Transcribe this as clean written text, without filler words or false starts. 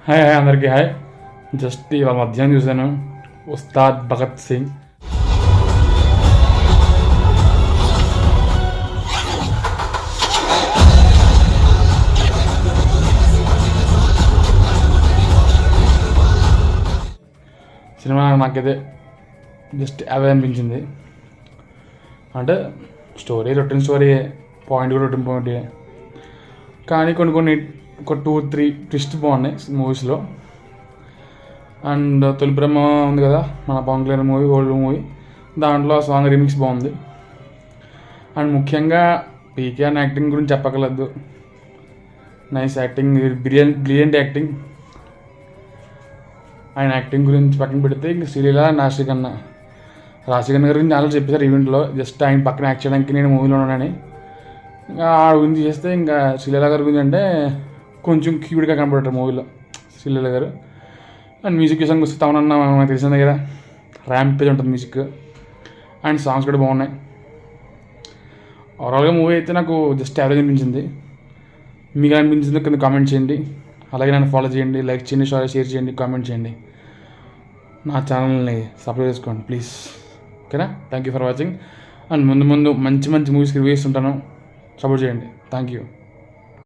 Hi hi అందరికీ hi. Just ఇవాళ మధ్యాహ్నం చూశాను ఉస్తాద్ భగత్ సింగ్. సినిమా నాకైతే జస్ట్ అవే అనిపించింది. అంటే స్టోరీ రొటీన్ స్టోరీ, పాయింట్ కూడా రొటీన్ పాయింట్, కానీ కొన్ని ఒక 2-3 ట్విస్ట్ బాగున్నాయి మూవీస్లో. అండ్ తొలి బ్రహ్మ ఉంది కదా మన Pawan Kalyan movie, old movie, దాంట్లో సాంగ్ రీమిక్స్ బాగుంది. అండ్ ముఖ్యంగా పీకే అని యాక్టింగ్ గురించి చెప్పగలదు. Nice acting, brilliant acting. ఆయన యాక్టింగ్ గురించి పక్కన పెడితే ఇంక శ్రీలీల, రాశికన్న గారి గురించి చాలా చెప్పేశారు ఈవెంట్లో. జస్ట్ ఆయన పక్కన యాక్ట్ చేయడానికి నేను మూవీలో ఉన్నానని. ఇంకా ఆ గురించి చేస్తే ఇంకా శ్రీలీల గారి గురించి అంటే కొంచెం క్యూట్గా కనపడతారు మూవీలో శ్రీలీల గారు. అండ్ మ్యూజిక్ విషయానికి వస్తే తమనన్న మనకు తెలిసిందే కదా, ర్యాంపేజ్ ఉంటుంది మ్యూజిక్. అండ్ సాంగ్స్ కూడా బాగున్నాయి. ఓవరాల్గా మూవీ అయితే నాకు జస్ట్ యావరేజ్ అనిపించింది. మీకు అనిపించింది కింద కామెంట్ చేయండి. అలాగే నన్ను ఫాలో చేయండి, లైక్ చేయండి, షేర్ చేయండి, కామెంట్ చేయండి. నా ఛానల్ని సబ్స్క్రైబ్ చేసుకోండి ప్లీజ్. ఓకేనా? Thank you for watching. And ముందు మంచి మూవీస్కి రివ్యూస్ ఉంటాను, సపోర్ట్ చేయండి. Thank you.